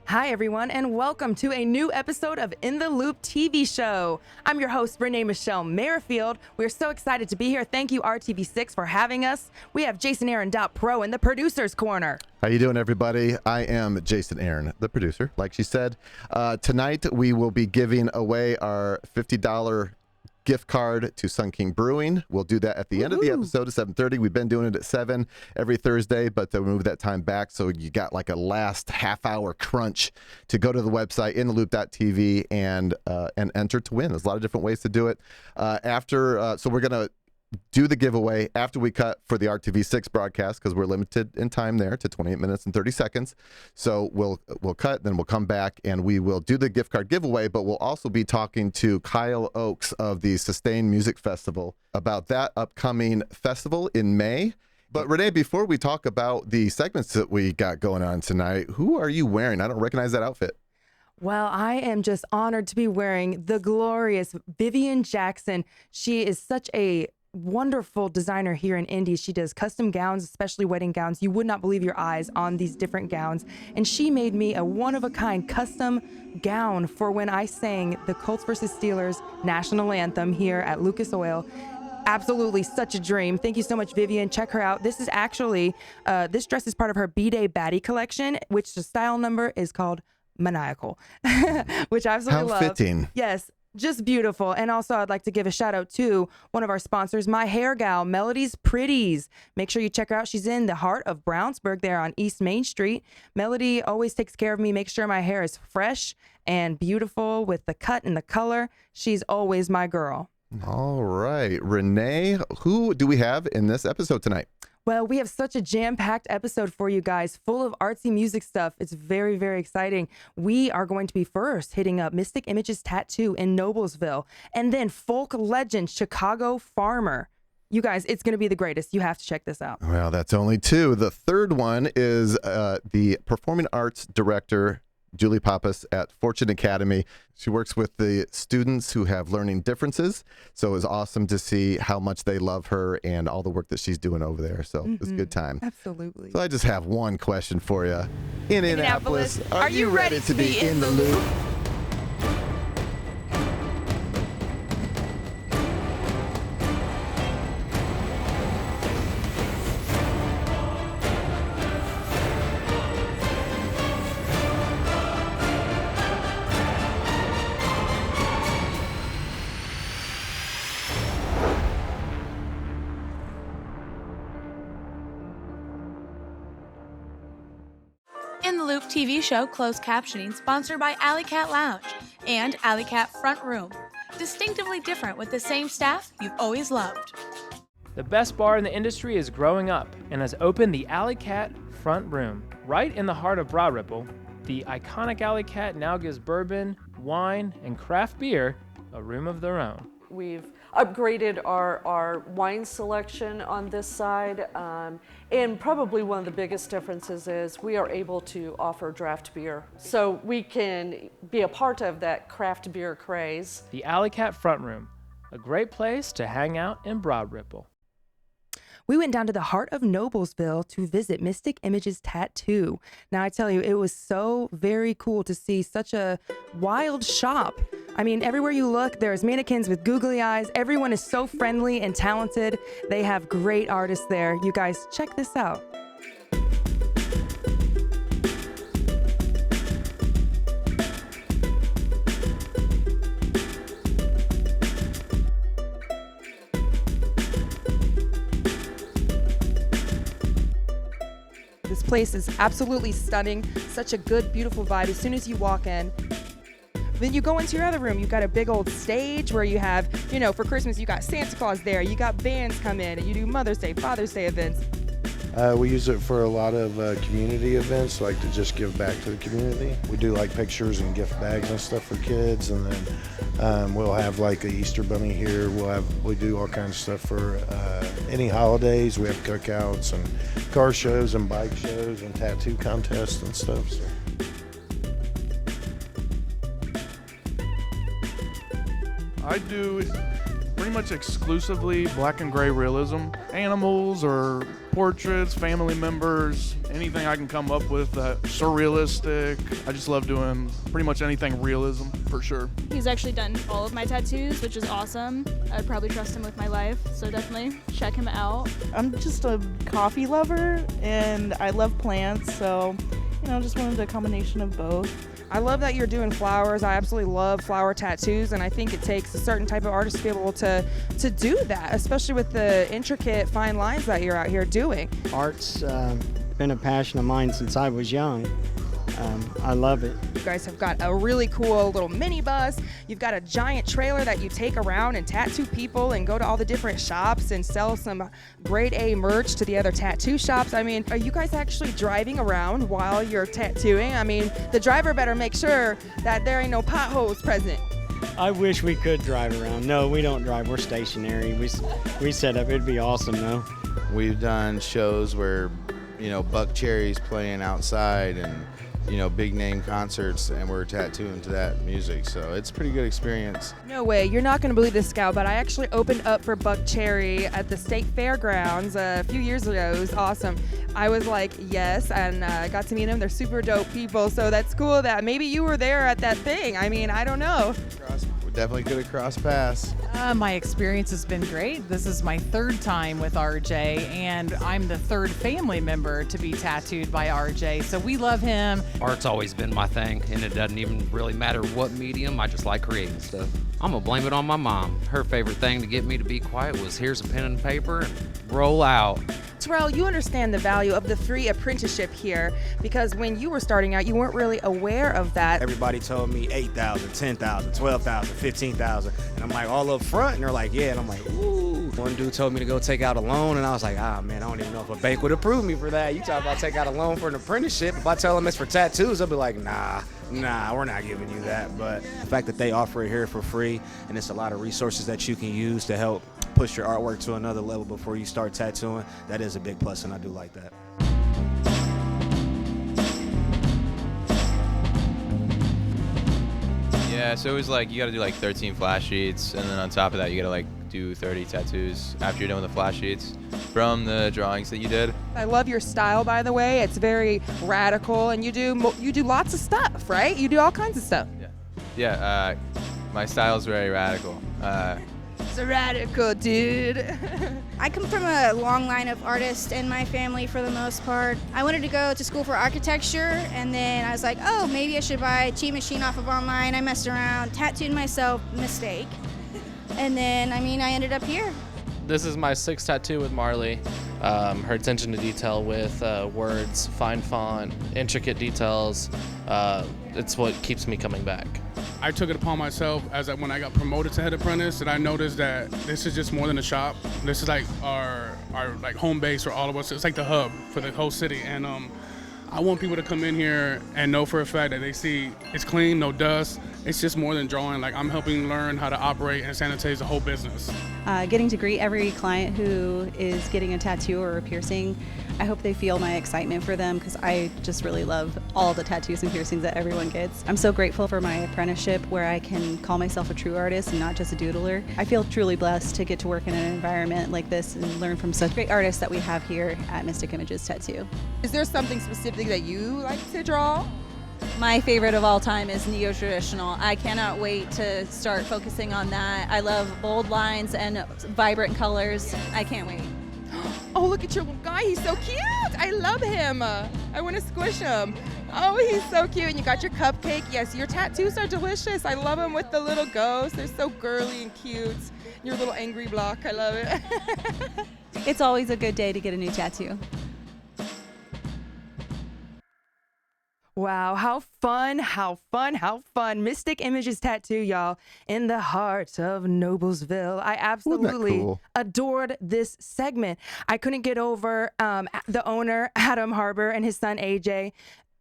Hi, everyone, and welcome to a new episode of In the Loop TV show. I'm your host, Renee Michelle Merrifield. We're so excited to be here. Thank you, RTV6, for having us. We have Jason Aaron Pro in the producer's corner. How you doing, everybody? I am Jason Aaron, the producer, like she said. Tonight, we will be giving away our $50 gift card to Sun King Brewing. We'll do that at the end of the episode at 7:30. We've been doing it at 7 every Thursday, but we move that time back, so you got like a last half-hour crunch to go to the website, intheloop.tv, and enter to win. There's a lot of different ways to do it. So we're going to do the giveaway after we cut for the RTV6 broadcast, because we're limited in time there to 28 minutes and 30 seconds. So we'll cut, then we'll come back and we will do the gift card giveaway, but we'll also be talking to Kyle Oakes of the Sustain Music Festival about that upcoming festival in May. But Renee, before we talk about the segments that we got going on tonight, who are you wearing? I don't recognize that outfit. Well, I am just honored to be wearing the glorious Vivian Jackson. She is such a wonderful designer here in Indy. She does custom gowns, especially wedding gowns. You would not believe your eyes on these different gowns. And she made me a one-of-a-kind custom gown for when I sang the Colts versus Steelers national anthem here at Lucas Oil. Absolutely such a dream. Thank you so much, Vivian. Check her out. This is actually, this dress is part of her B-Day Baddie collection, which the style number is called Maniacal, which I absolutely love. How fitting. Yes. Just beautiful. And also, I'd like to give a shout out to one of our sponsors, my hair gal, Melody's Pretties. Make sure you check her out. She's in the heart of Brownsburg there on East Main Street. Melody always takes care of me, makes sure my hair is fresh and beautiful with the cut and the color. She's always my girl. All right. Renee, who do we have in this episode tonight? Well, we have such a jam-packed episode for you guys, full of artsy music stuff. It's very, very exciting. We are going to be first hitting up Mystic Images Tattoo in Noblesville, and then folk legend Chicago Farmer. You guys, it's going to be the greatest. You have to check this out. Well, that's only two. The third one is the performing arts director, Julie Pappas at Fortune Academy. She works with the students who have learning differences. So it was awesome to see how much they love her and all the work that she's doing over there. So it was a good time. Absolutely. So I just have one question for you. Indianapolis, are you ready to be in the loop? In the Loop TV show closed captioning sponsored by Alley Cat Lounge and Alley Cat Front Room. Distinctively different with the same staff you've always loved. The best bar in the industry is growing up and has opened the Alley Cat Front Room. Right in the heart of Broad Ripple, the iconic Alley Cat now gives bourbon, wine, and craft beer a room of their own. We've upgraded our wine selection on this side, and probably one of the biggest differences is we are able to offer draft beer. So we can be a part of that craft beer craze. The Alley Cat Front Room, a great place to hang out in Broad Ripple. We went down to the heart of Noblesville to visit Mystic Images Tattoo. Now, I tell you, it was so very cool to see such a wild shop. I mean, everywhere you look, there's mannequins with googly eyes. Everyone is so friendly and talented. They have great artists there. You guys, check this out. This place is absolutely stunning. Such a good, beautiful vibe as soon as you walk in. Then you go into your other room. You've got a big old stage where you have, for Christmas, you got Santa Claus there. You got bands come in and you do Mother's Day, Father's Day events. We use it for a lot of community events, like to just give back to the community. We do like pictures and gift bags and stuff for kids, and then we'll have like a Easter bunny here. We do all kinds of stuff for any holidays. We have cookouts and car shows and bike shows and tattoo contests and stuff. So. I do pretty much exclusively black and gray realism, animals or portraits, family members, anything I can come up with surrealistic. I just love doing pretty much anything realism for sure. He's actually done all of my tattoos, which is awesome. I'd probably trust him with my life, so definitely check him out. I'm just a coffee lover and I love plants, so just wanted a combination of both. I love that you're doing flowers. I absolutely love flower tattoos, and I think it takes a certain type of artist to be able to do that, especially with the intricate fine lines that you're out here doing. Art's been a passion of mine since I was young. I love it. You guys have got a really cool little minibus. You've got a giant trailer that you take around and tattoo people and go to all the different shops and sell some grade A merch to the other tattoo shops. I mean, are you guys actually driving around while you're tattooing? I mean, the driver better make sure that there ain't no potholes present. I wish we could drive around. No, we don't drive. We're stationary. We set up. It'd be awesome, though. We've done shows where, Buck Cherry's playing outside and, big name concerts, and we're tattooing to that music. So it's a pretty good experience. No way. You're not going to believe this, Scout, but I actually opened up for Buck Cherry at the State Fairgrounds a few years ago. It was awesome. I was like, yes, and got to meet them. They're super dope people, so that's cool that maybe you were there at that thing. I mean, I don't know. We definitely could have crossed paths. My experience has been great. This is my third time with RJ, and I'm the third family member to be tattooed by RJ, so we love him. Art's always been my thing, and it doesn't even really matter what medium. I just like creating stuff. I'm gonna blame it on my mom. Her favorite thing to get me to be quiet was here's a pen and paper and roll out. Terrell, you understand the value of the free apprenticeship here, because when you were starting out, you weren't really aware of that. Everybody told me 8,000, 10,000, 12,000, 15,000, and I'm like, all up front, and they're like, yeah, and I'm like, ooh. One dude told me to go take out a loan, and I was like, man, I don't even know if a bank would approve me for that. You talk about take out a loan for an apprenticeship. If I tell them it's for tattoos, they'll be like, nah, we're not giving you that. But the fact that they offer it here for free, and it's a lot of resources that you can use to help push your artwork to another level before you start tattooing, that is a big plus, and I do like that. Yeah, so it was like you got to do like 13 flash sheets, and then on top of that you got to like do 30 tattoos after you're done with the flash sheets from the drawings that you did. I love your style, by the way. It's very radical, and you do lots of stuff, right? You do all kinds of stuff. Yeah, my style is very radical. It's a radical, dude. I come from a long line of artists in my family for the most part. I wanted to go to school for architecture, and then I was like, oh, maybe I should buy a cheat machine off of online. I messed around, tattooed myself, mistake. And then, I ended up here. This is my 6th tattoo with Marley. Her attention to detail with words, fine font, intricate details. It's what keeps me coming back. I took it upon myself when I got promoted to head apprentice, and I noticed that this is just more than a shop. This is like our like home base for all of us. It's like the hub for the whole city, and I want people to come in here and know for a fact that they see it's clean, no dust. It's just more than drawing. Like, I'm helping learn how to operate and sanitize the whole business. Getting to greet every client who is getting a tattoo or a piercing, I hope they feel my excitement for them, because I just really love all the tattoos and piercings that everyone gets. I'm so grateful for my apprenticeship, where I can call myself a true artist and not just a doodler. I feel truly blessed to get to work in an environment like this and learn from such great artists that we have here at Mystic Images Tattoo. Is there something specific that you like to draw? My favorite of all time is neo-traditional. I cannot wait to start focusing on that. I love bold lines and vibrant colors. I can't wait. Oh, look at your little guy. He's so cute. I love him. I want to squish him. Oh, he's so cute. And you got your cupcake. Yes, your tattoos are delicious. I love them with the little ghosts. They're so girly and cute. Your little angry block. I love it. It's always a good day to get a new tattoo. Wow, how fun, how fun, how fun. Mystic Images Tattoo, y'all, in the heart of Noblesville. I absolutely adored this segment. I couldn't get over the owner, Adam Harbor, and his son, AJ.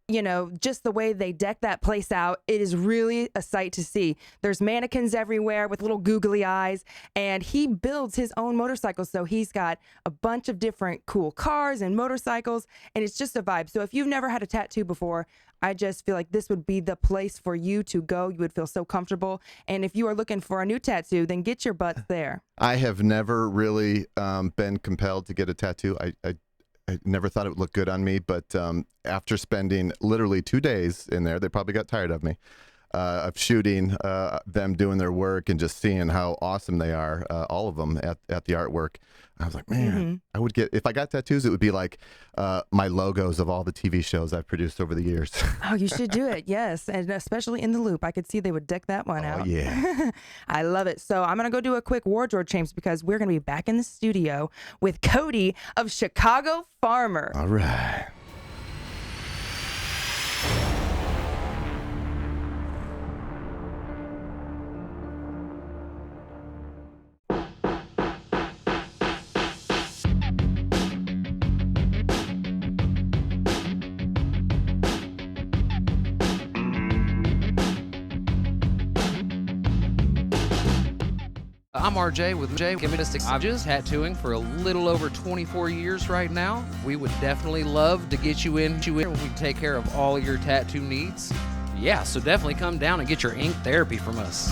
You know, just the way they deck that place out, it is really a sight to see. There's mannequins everywhere with little googly eyes, and he builds his own motorcycles. So he's got a bunch of different cool cars and motorcycles, and it's just a vibe. So if you've never had a tattoo before, I just feel like this would be the place for you to go. You would feel so comfortable. And if you are looking for a new tattoo, then get your butts there. I have never really been compelled to get a tattoo. I never thought it would look good on me, but after spending literally 2 days in there, they probably got tired of me. Of shooting them doing their work and just seeing how awesome they are, all of them at the artwork. I was like, man, I would get, if I got tattoos, it would be like my logos of all the TV shows I've produced over the years. Oh, you should do it. Yes. And especially in the Loop. I could see they would deck that one out. Oh, yeah. I love it. So I'm going to go do a quick wardrobe change because we're going to be back in the studio with Cody of Chicago Farmer. All right. I'm RJ with J. Give me the six. I've just tattooing for a little over 24 years right now. We would definitely love to get you in. We can take care of all your tattoo needs. Yeah, so definitely come down and get your ink therapy from us.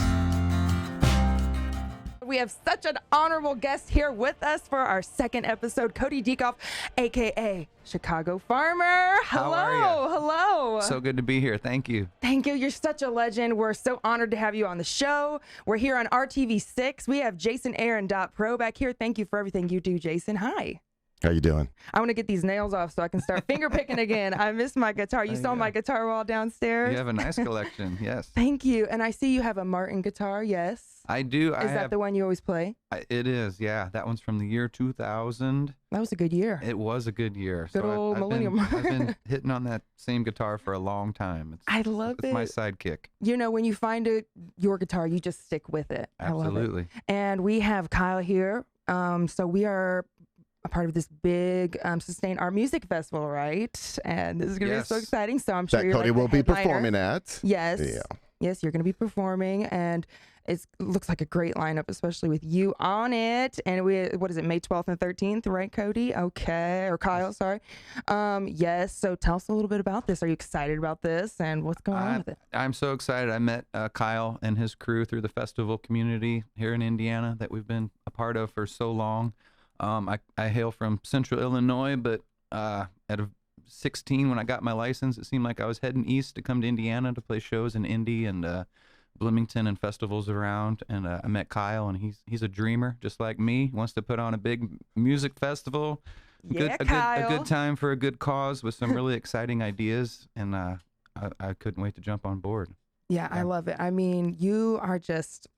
We have such an honorable guest here with us for our second episode, Cody Diekoff, aka Chicago Farmer. Hello, How are ya? hello. So good to be here. Thank you. Thank you. You're such a legend. We're so honored to have you on the show. We're here on RTV6. We have Jason Aaron Pro back here. Thank you for everything you do, Jason. Hi. How you doing? I want to get these nails off so I can start finger picking again. I miss my guitar. You saw my guitar wall downstairs. You have a nice collection. Yes. Thank you. And I see you have a Martin guitar. Yes. I do. Is that the one you always play? It is. Yeah. That one's from the year 2000. That was a good year. It was a good year. Good old millennium. I've been hitting on that same guitar for a long time. I love it. It's my sidekick. You know, when you find your guitar, you just stick with it. Absolutely. I love it. And we have Kyle here. So we are a part of this big Sustain Our Music Festival, right? And this is going to be so exciting. So I'm sure that you're Cody like will the be headliner. performing at. Yes. Yeah. Yes, you're going to be performing, and it looks like a great lineup, especially with you on it. And what is it, May 12th and 13th, right, Cody? Okay, or Kyle, sorry. Yes, so tell us a little bit about this. Are you excited about this, and what's going on with it? I'm so excited. I met Kyle and his crew through the festival community here in Indiana that we've been a part of for so long. I hail from Central Illinois, but at 16 when I got my license, it seemed like I was heading east to come to Indiana to play shows in Indy and Bloomington and festivals around. And I met Kyle, and he's a dreamer just like me. He wants to put on a big music festival. Yeah, a good time for a good cause with some really exciting ideas, and I couldn't wait to jump on board. Yeah, I love it. I mean, you are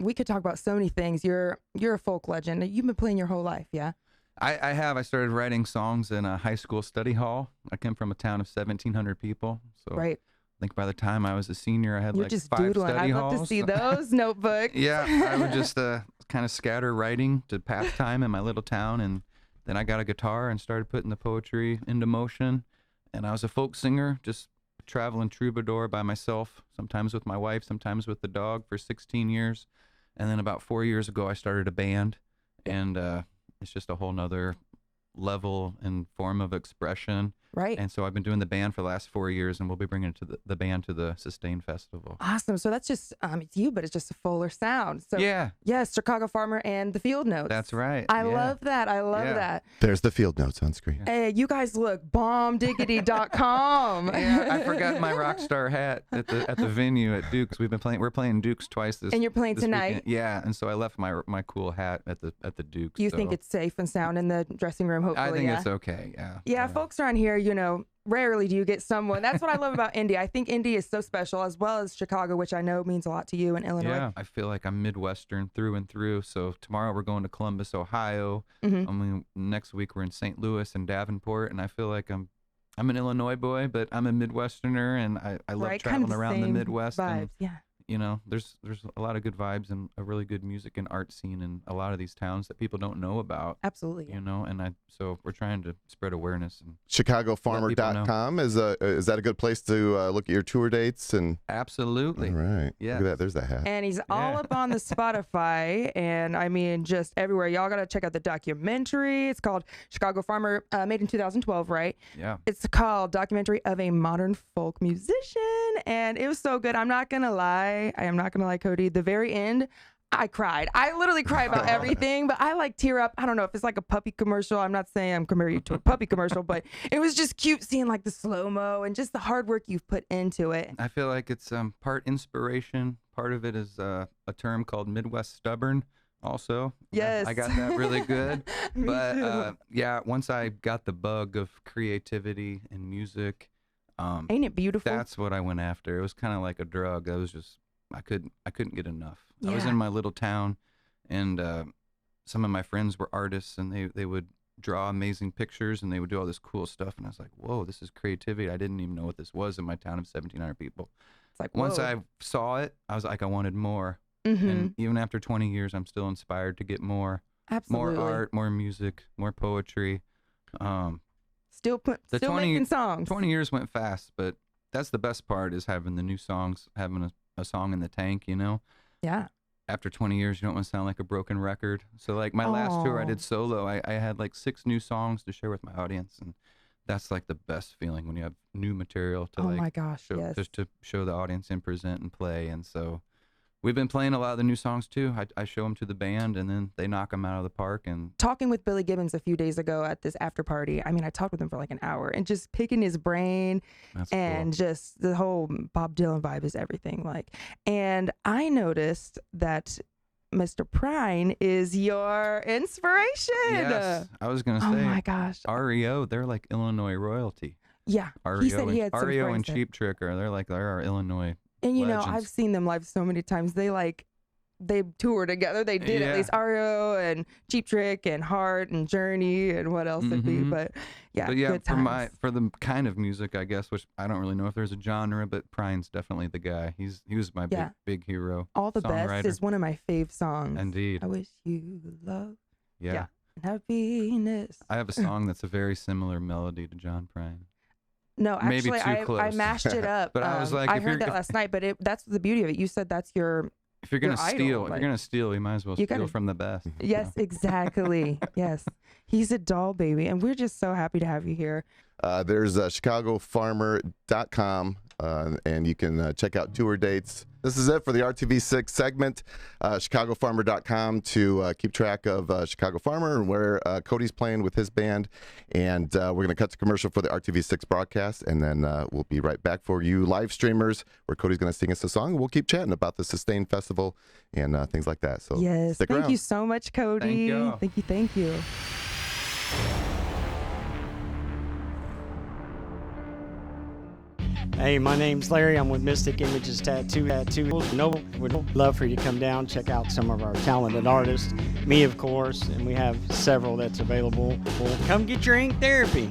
we could talk about so many things. You're a folk legend. You've been playing your whole life, yeah? I have. I started writing songs in a high school study hall. I came from a town of 1,700 people. So right. I think by the time I was a senior, I had You're like just 5 doodling. study I'd halls. love to see those notebooks. Yeah, I would just kind of scatter writing to pass time in my little town. And then I got a guitar and started putting the poetry into motion. And I was a folk singer, just traveling troubadour by myself, sometimes with my wife, sometimes with the dog for 16 years. And then about 4 years ago, I started a band. And it's just a whole nother level and form of expression. Right. And so I've been doing the band for the last 4 years, and we'll be bringing it to the band to the Sustain Festival. Awesome. So that's just, it's you, but it's just a fuller sound. So yeah. Yes, Chicago Farmer and the Field Notes. That's right. I love that. I love that. There's the field notes on screen. Hey, you guys look bombdiggity.com. Yeah, I forgot my rock star hat at the venue at Duke's. We're playing Duke's twice this. And you're playing this tonight? Weekend. Yeah, and so I left my cool hat at the Duke's. You think it's safe and sound in the dressing room, hopefully? I think it's okay, yeah. Yeah, folks around here, rarely do you get someone. That's what I love about Indy. I think Indy is so special, as well as Chicago, which I know means a lot to you in Illinois. Yeah, I feel like I'm Midwestern through and through. So tomorrow we're going to Columbus, Ohio. Next week we're in St. Louis and Davenport, and I feel like I'm an Illinois boy, but I'm a Midwesterner, and I love traveling around the Midwest. Vibes, and, yeah. There's a lot of good vibes and a really good music and art scene in a lot of these towns that people don't know about. Absolutely. So we're trying to spread awareness. And ChicagoFarmer.com is that a good place to look at your tour dates? And absolutely. All right. Yeah. Look at that. There's that hat. And he's all up on the Spotify, and I mean, just everywhere. Y'all got to check out the documentary. It's called Chicago Farmer, made in 2012, right? Yeah. It's called Documentary of a Modern Folk Musician, and it was so good. I'm not going to lie. I am not going to lie, Cody. The very end, I cried. I literally cry about everything, but I like tear up. I don't know if it's like a puppy commercial. I'm not saying I'm comparing you to a puppy commercial, but it was just cute seeing like the slow-mo and just the hard work you've put into it. I feel like it's part inspiration. Part of it is a term called Midwest stubborn. Also, yes, I got that really good. Me But too. yeah, once I got the bug of creativity and music, Ain't it beautiful? that's what I went after. It was kind of like a drug. I was just I couldn't get enough. I was Yeah. in my little town, and some of my friends were artists, and they would draw amazing pictures, and they would do all this cool stuff, and I was like, whoa, this is creativity. I didn't even know what this was in my town of 1,700 people. It's like, Once whoa. I saw it, I was like, I wanted more. Mhm. And even after 20 years, I'm still inspired to get more. Absolutely. More art, more music, more poetry. Still making songs. 20 years went fast, but that's the best part is having the new songs, having a song in the tank, you know? Yeah. After 20 years, you don't want to sound like a broken record. So like my last tour I Aw. did solo, I had like 6 new songs to share with my audience, and that's like the best feeling when you have new material to Oh like my gosh, show, yes. just to show the audience and present and play. And so we've been playing a lot of the new songs too. I show them to the band, and then they knock them out of the park. And Talking with Billy Gibbons a few days ago at this after party. I mean, I talked with him for like an hour and just picking his brain That's and just the whole Bob Dylan vibe is everything. Like, and I noticed that Mr. Prine is your inspiration. yes, I was gonna say, Oh my gosh. REO, they're like Illinois royalty. Yeah. REO He said he had some REO and friends there. Cheap Trick they're our Illinois. And you know, legends. I've seen them live so many times. They tour together. They did Yeah. at least REO and Cheap Trick and Heart and Journey and what else it'd be. Mhm. But yeah, But yeah, good times. for the kind of music, I guess, which I don't really know if there's a genre, but Prine's definitely the guy. He was my Yeah. big hero. All the Best songwriter. is one of my fave songs. Indeed. I wish you love Yeah. and happiness. I have a song that's a very similar melody to John Prine. No, Maybe actually, too I close. mashed it up. But I was like, I if heard you're- that if- last night. But that's the beauty of it. You said that's your. If you're gonna your idol, steal, like- you might as well You steal gotta- from the best. Yes, exactly. Yes, he's a doll baby, and we're just so happy to have you here. There's chicagofarmer.com, and you can check out tour dates. This is it for the RTV6 segment. Chicagofarmer.com to keep track of Chicago Farmer and where Cody's playing with his band. And we're going to cut to commercial for the RTV6 broadcast, and then we'll be right back for you live streamers where Cody's going to sing us a song. We'll keep chatting about the Sustain Festival and things like that. So Yes, stick thank around. you so much, Cody. Thank you. Thank you. Hey, my name's Larry. I'm with Mystic Images Tattoo. No, we'd love for you to come down, check out some of our talented artists. Me, of course, and we have several that's available. Well, come get your ink therapy.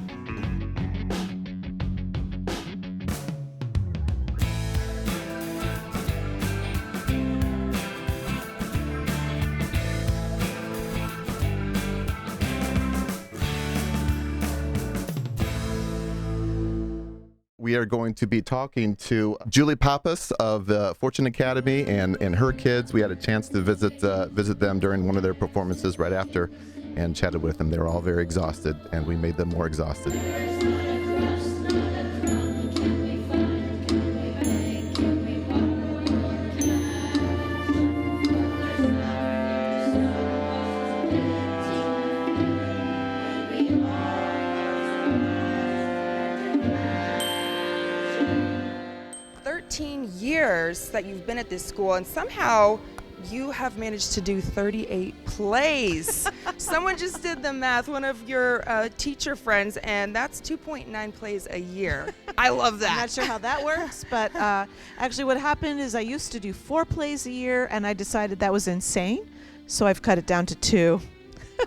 We are going to be talking to Julie Pappas of the Fortune Academy and her kids. We had a chance to visit them during one of their performances right after and chatted with them. They were all very exhausted, and we made them more exhausted. 13 years that you've been at this school, and somehow you have managed to do 38 plays. Someone just did the math, one of your teacher friends, and that's 2.9 plays a year. I love that. I'm not sure how that works, but actually what happened is I used to do 4 plays a year, and I decided that was insane, so I've cut it down to 2.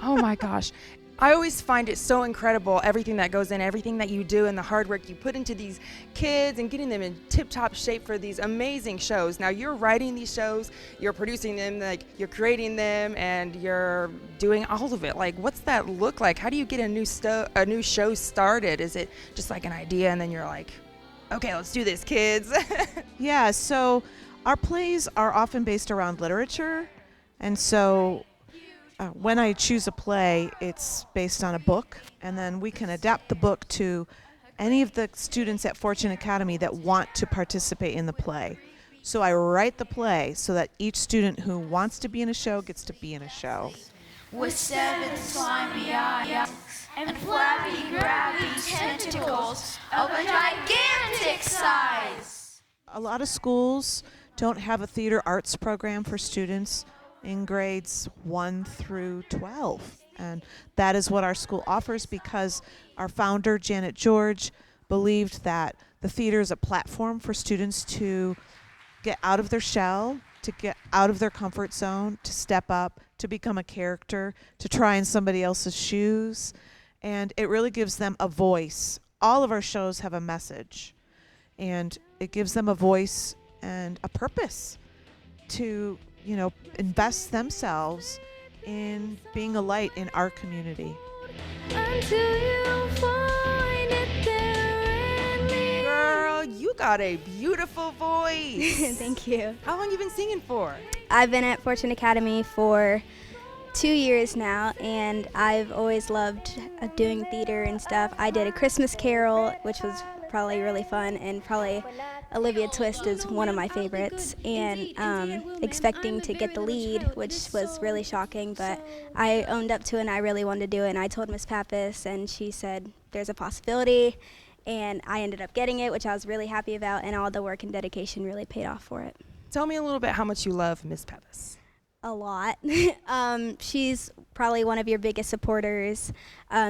Oh my gosh. I always find it so incredible, everything that goes in, everything that you do, and the hard work you put into these kids and getting them in tip-top shape for these amazing shows. Now, you're writing these shows, you're producing them, like you're creating them, and you're doing all of it. Like, what's that look like? How do you get a new show started? Is it just like an idea, and then you're like, okay, let's do this, kids? Yeah, so our plays are often based around literature, and so when I choose a play, it's based on a book, and then we can adapt the book to any of the students at Fortune Academy that want to participate in the play. So I write the play so that each student who wants to be in a show gets to be in a show. With 7 slimy eyes and flabby, grabby tentacles of a gigantic size. A lot of schools don't have a theater arts program for students in grades 1 through 12. And that is what our school offers because our founder, Janet George, believed that the theater is a platform for students to get out of their shell, to get out of their comfort zone, to step up, to become a character, to try in somebody else's shoes. And it really gives them a voice. All of our shows have a message. And it gives them a voice and a purpose to, invest themselves in being a light in our community. Until you find it there in me. Girl, you got a beautiful voice. Thank you. How long you been singing for? I've been at Fortune Academy for 2 years now, and I've always loved doing theater and stuff. I did A Christmas Carol, which was probably really fun, and probably Olivia Twist is one of my favorites, and expecting to get the lead, which was really shocking, but I owned up to it and I really wanted to do it, and I told Miss Pappas, and she said there's a possibility, and I ended up getting it, which I was really happy about, and all the work and dedication really paid off for it. Tell me a little bit how much you love Miss Pappas. A lot. She's probably one of your biggest supporters.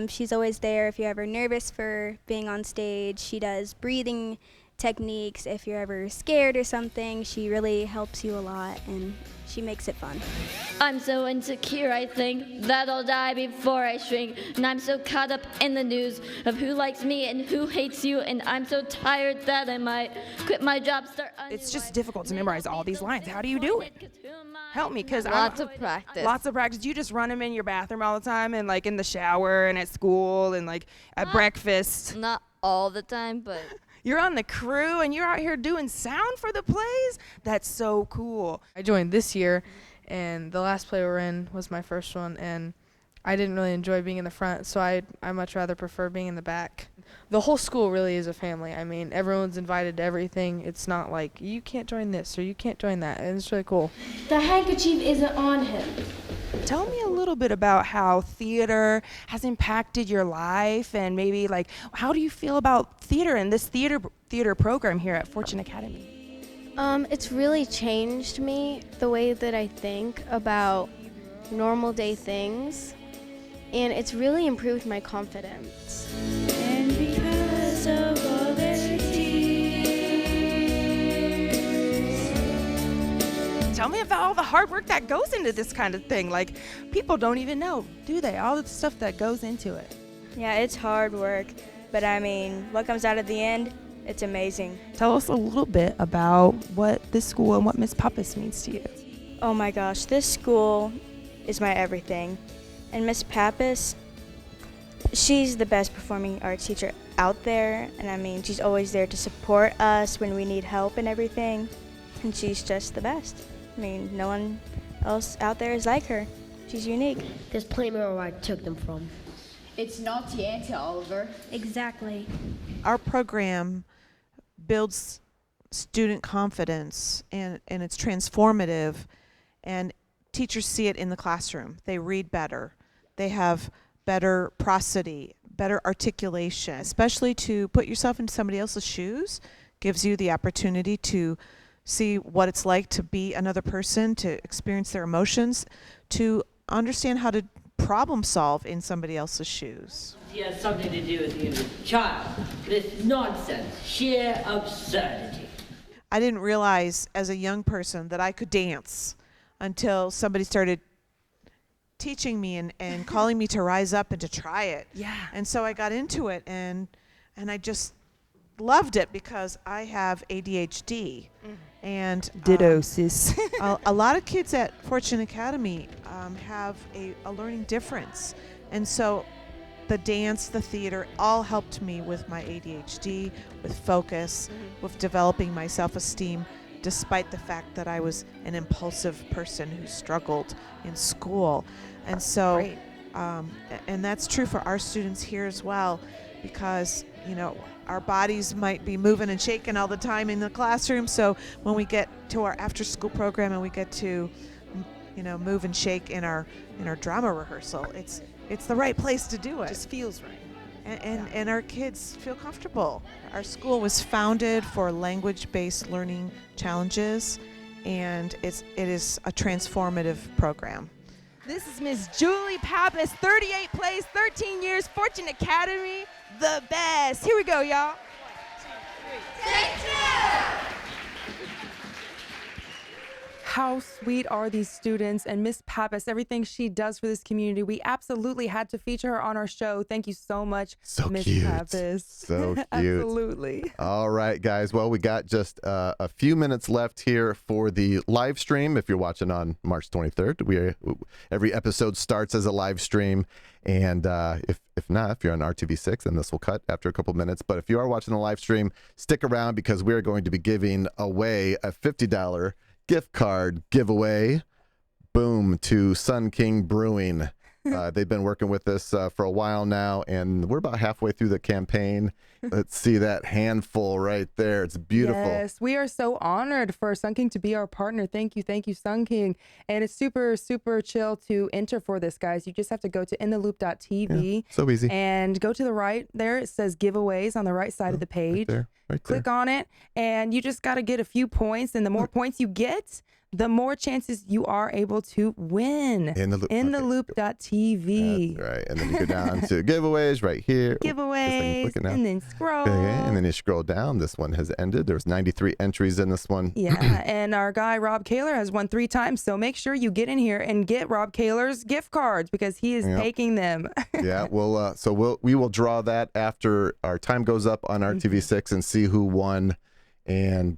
She's always there if you're ever nervous for being on stage. She does breathing techniques if you're ever scared or something. She really helps you a lot, and she makes it fun. I'm so insecure, I think that I'll die before I shrink. And I'm so caught up in the news of who likes me and who hates you. And I'm so tired that I might quit my job, start. It's just difficult to memorize all these lines. How do you do it? Help me, because Lots of practice. Lots of practice. You just run them in your bathroom all the time, and like in the shower, and at school, and like at breakfast. Not all the time, but You're on the crew, and you're out here doing sound for the plays? That's so cool. I joined this year, and the last play we were in was my first one, and I didn't really enjoy being in the front, so I much rather prefer being in the back. The whole school really is a family. I mean, everyone's invited to everything. It's not like, you can't join this or you can't join that, and it's really cool. The handkerchief isn't on him. Tell me a little bit about how theater has impacted your life, and maybe like, how do you feel about theater and this theater program here at Fortune Academy? It's really changed me, the way that I think about normal day things, and it's really improved my confidence. And because of all their tears. Tell me about all the hard work that goes into this kind of thing. Like, people don't even know, do they? All the stuff that goes into it. Yeah, it's hard work, but I mean, what comes out at the end, it's amazing. Tell us a little bit about what this school and what Miss Pappas means to you. Oh my gosh, this school is my everything. And Miss Pappas, she's the best performing arts teacher out there, and I mean, she's always there to support us when we need help and everything, and she's just the best. I mean, no one else out there is like her. She's unique. There's plenty more where I took them from. It's not the answer, Oliver. Exactly. Our program builds student confidence, and it's transformative, and teachers see it in the classroom. They read better. They have better prosody, better articulation, especially to put yourself in somebody else's shoes gives you the opportunity to see what it's like to be another person, to experience their emotions, to understand how to problem solve in somebody else's shoes. It has something to do with the inner child, but it's nonsense, sheer absurdity. I didn't realize as a young person that I could dance until somebody started teaching me and calling me to rise up and to try it. Yeah. And so I got into it, and I just loved it because I have ADHD. And Ditto, sis. a lot of kids at Fortune Academy have a learning difference. And so the dance, the theater, all helped me with my ADHD, with focus, with developing my self-esteem, despite the fact that I was an impulsive person who struggled in school. And so, and that's true for our students here as well, because, our bodies might be moving and shaking all the time in the classroom. So when we get to our after-school program and we get to, move and shake in our drama rehearsal, it's the right place to do it. It just feels right. And our kids feel comfortable. Our school was founded for language-based learning challenges, and it is a transformative program. This is Miss Julie Pappas, 38 plays, 13 years, Fortune Academy, the best. Here we go, y'all. 1, 2, 3. Take 2. How sweet are these students, and Miss Pappas, everything she does for this community. We absolutely had to feature her on our show. Thank you so much, Miss Pappas. So cute. Absolutely. All right, guys. Well, we got just a few minutes left here for the live stream. If you're watching on March 23rd, every episode starts as a live stream. And if not, if you're on RTV6, then this will cut after a couple minutes. But if you are watching the live stream, stick around because we're going to be giving away a $50 gift card giveaway. Boom, to Sun King Brewing. They've been working with us for a while now, and we're about halfway through the campaign. Let's see that handful right there. It's beautiful. Yes, we are so honored for Sun King to be our partner. Thank you, Sun King. And it's super, super chill to enter for this, guys. You just have to go to intheloop.tv. Yeah, so easy. And go to the right there. It says giveaways on the right side of the page. Right there. Click on it, and you just got to get a few points. And the more points you get, the more chances you are able to win. Intheloop.tv. That's right. And then you go down to giveaways right here. Giveaways, and then scroll. Okay, and then you scroll down. This one has ended. There's 93 entries in this one. Yeah, and our guy Rob Kaler has won 3 times. So make sure you get in here and get Rob Kaler's gift cards because he is taking them. Yeah, we will draw that after our time goes up on RTV6 and see who won. And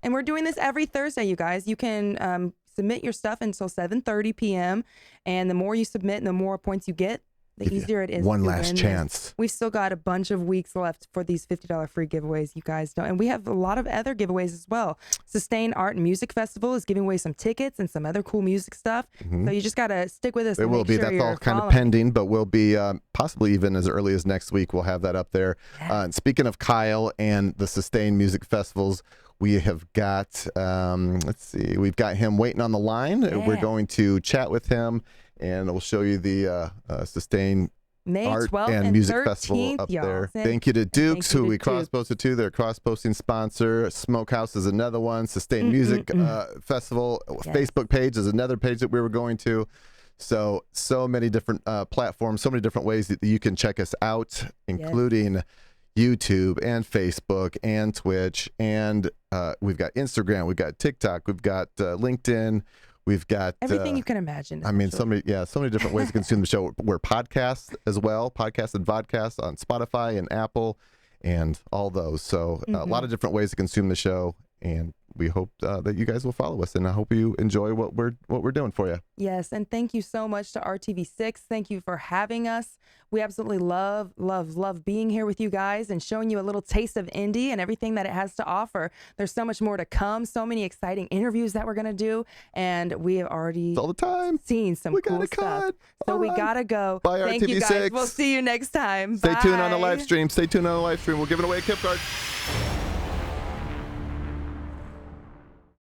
we're doing this every Thursday, you guys. You can submit your stuff until 7:30 p.m. And the more you submit and the more points you get, the easier it is. One to last win chance. This. We've still got a bunch of weeks left for these $50 free giveaways, you guys don't. And we have a lot of other giveaways as well. Sustain Art and Music Festival is giving away some tickets and some other cool music stuff. So you just got to stick with us. It will be. Sure That's all kind of pending, but we'll be possibly even as early as next week. We'll have that up there. And speaking of Kyle and the Sustain Music Festivals, we have got, let's see, we've got him waiting on the line. Yeah. We're going to chat with him, and we'll show you the Sustain May Art 12th and Music Festival up there. Thank you to Dukes, who we cross-posted to. They're a cross-posting sponsor. Smokehouse is another one. Sustain Music Festival Facebook page is another page that we were going to. So many different platforms, so many different ways that you can check us out, including YouTube and Facebook and Twitch, and we've got Instagram, we've got TikTok, we've got LinkedIn, we've got everything you can imagine. I mean, so many different ways to consume the show. We're podcasts as well, podcasts and vodcasts on Spotify and Apple and all those. So a lot of different ways to consume the show, and we hope that you guys will follow us, and I hope you enjoy what we're doing for you. Yes, and thank you so much to RTV6. Thank you for having us. We absolutely love being here with you guys and showing you a little taste of indie and everything that it has to offer. There's so much more to come, so many exciting interviews that we're going to do, and we have already all the time seen some cool stuff. So we got to go. Bye, thank RTV6. you guys. We'll see you next time. Stay Bye. tuned on the live stream. We're giving away a gift card.